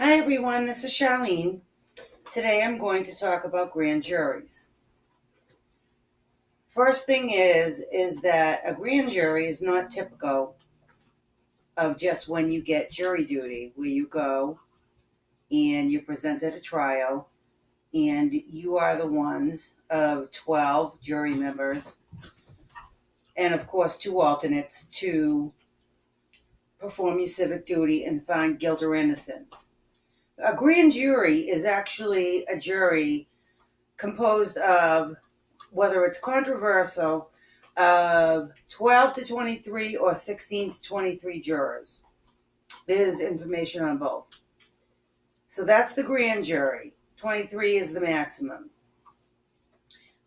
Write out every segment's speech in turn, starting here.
Hi everyone, this is Charlene. Today I'm going to talk about grand juries. First thing is that a grand jury is not typical of just when you get jury duty, where you go and you present at a trial and you are the ones of 12 jury members and of course 2 alternates to perform your civic duty and find guilt or innocence. A grand jury is actually a jury composed of, whether it's controversial, of 12 to 23 or 16 to 23 jurors. There's information on both. So that's the grand jury. 23 is the maximum.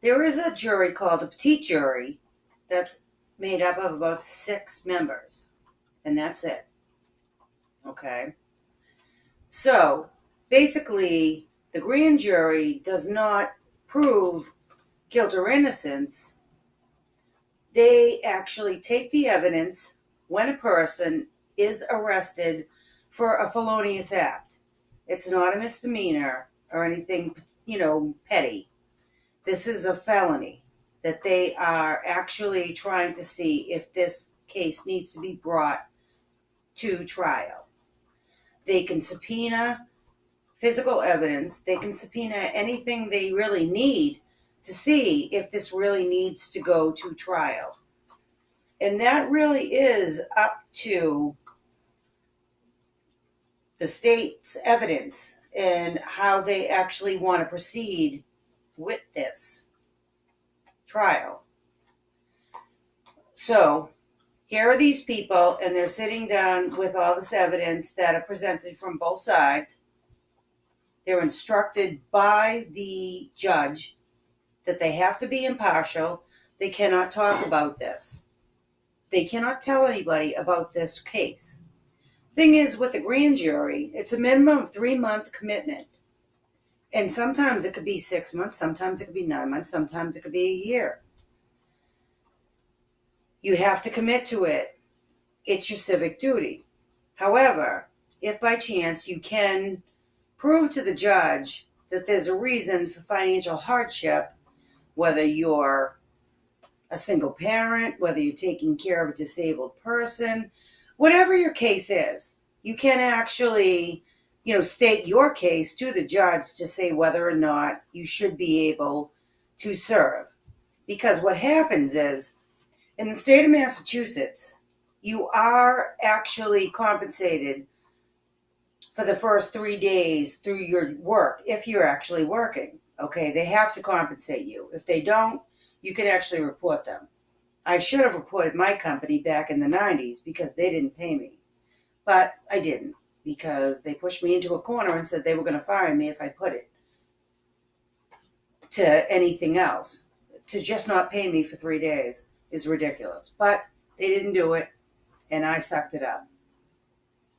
There is a jury called a petite jury that's made up of about 6 members, and that's it. Okay? So, basically, the grand jury does not prove guilt or innocence. They actually take the evidence when a person is arrested for a felonious act. It's not a misdemeanor or anything, petty. This is a felony that they are actually trying to see if this case needs to be brought to trial. They can subpoena physical evidence. They can subpoena anything they really need to see if this really needs to go to trial. And that really is up to the state's evidence and how they actually want to proceed with this trial. So here are these people, and they're sitting down with all this evidence that are presented from both sides. They're instructed by the judge that they have to be impartial. They cannot talk about this. They cannot tell anybody about this case. Thing is, with the grand jury, it's a minimum of 3-month commitment. And sometimes it could be 6 months, sometimes it could be 9 months, sometimes it could be a year. You have to commit to it. It's your civic duty. However, if by chance you can prove to the judge that there's a reason for financial hardship, whether you're a single parent, whether you're taking care of a disabled person, whatever your case is, you can actually, state your case to the judge to say whether or not you should be able to serve. Because what happens is, in the state of Massachusetts, you are actually compensated for the first 3 days through your work, if you're actually working. Okay, they have to compensate you. If they don't, you can actually report them. I should have reported my company back in the 90s because they didn't pay me. But I didn't, because they pushed me into a corner and said they were going to fire me if I put it to anything else. To just not pay me for 3 days is ridiculous. But they didn't do it, and I sucked it up,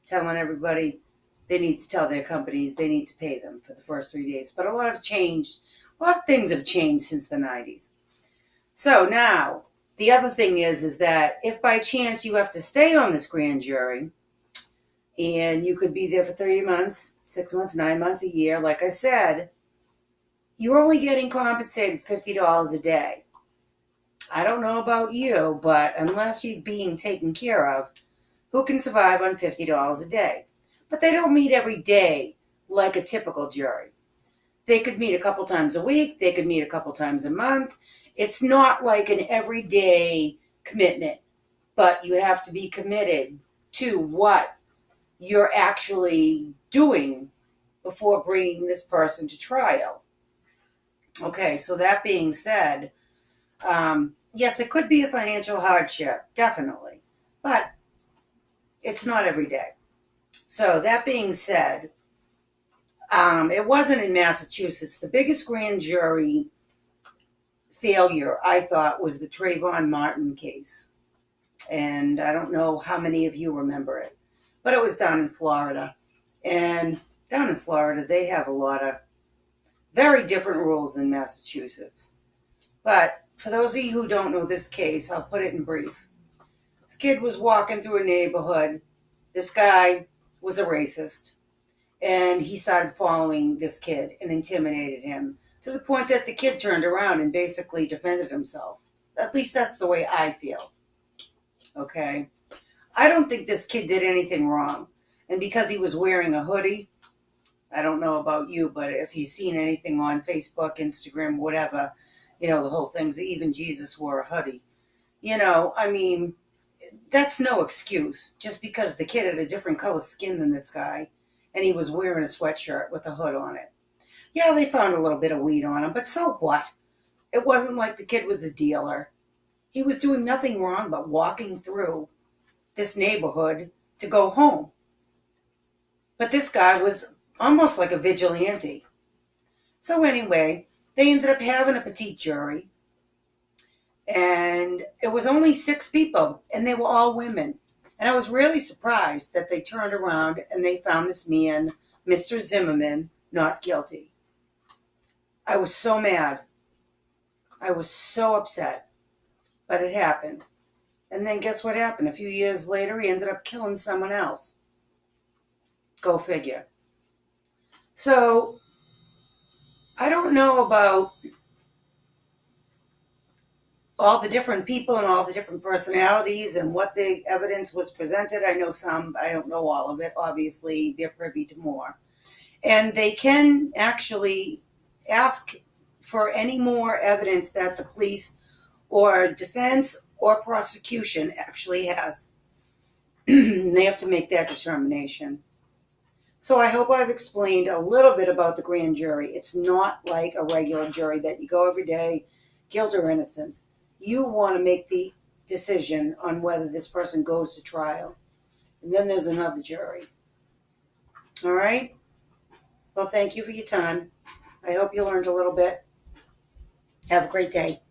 telling everybody they need to tell their companies they need to pay them for the first 3 days. But a lot of things have changed since the 90s. So now, the other thing is that if by chance you have to stay on this grand jury, and you could be there for 3 months, 6 months, 9 months, a year, like I said, you're only getting compensated $50 a day. I don't know about you, but unless you're being taken care of, who can survive on $50 a day? But they don't meet every day like a typical jury. They could meet a couple times a week. They could meet a couple times a month. It's not like an everyday commitment, but you have to be committed to what you're actually doing before bringing this person to trial. Okay, so that being said, yes, it could be a financial hardship, definitely, but it's not every day. So that being said, it wasn't in Massachusetts. The biggest grand jury failure, I thought, was the Trayvon Martin case. And I don't know how many of you remember it, but it was down in Florida. And down in Florida, they have a lot of very different rules than Massachusetts. But for those of you who don't know this case, I'll put it in brief. This kid was walking through a neighborhood. This guy was a racist. And he started following this kid and intimidated him to the point that the kid turned around and basically defended himself. At least that's the way I feel. Okay? I don't think this kid did anything wrong. And because he was wearing a hoodie, I don't know about you, but if you've seen anything on Facebook, Instagram, whatever, the whole thing's even Jesus wore a hoodie. I mean, that's no excuse. Just because the kid had a different color skin than this guy and he was wearing a sweatshirt with a hood on it. Yeah, they found a little bit of weed on him, but so what? It wasn't like the kid was a dealer. He was doing nothing wrong but walking through this neighborhood to go home. But this guy was almost like a vigilante. So anyway, they ended up having a petite jury. And it was only 6 people, and they were all women. And I was really surprised that they turned around and they found this man, Mr. Zimmerman, not guilty. I was so mad. I was so upset. But it happened. And then guess what happened? A few years later, he ended up killing someone else. Go figure. So, I don't know about all the different people and all the different personalities and what the evidence was presented. I know some, but I don't know all of it. Obviously, they're privy to more. And they can actually ask for any more evidence that the police or defense or prosecution actually has. They have to make that determination. So I hope I've explained a little bit about the grand jury. It's not like a regular jury that you go every day, guilt or innocence. You want to make the decision on whether this person goes to trial. And then there's another jury. All right? Well, thank you for your time. I hope you learned a little bit. Have a great day.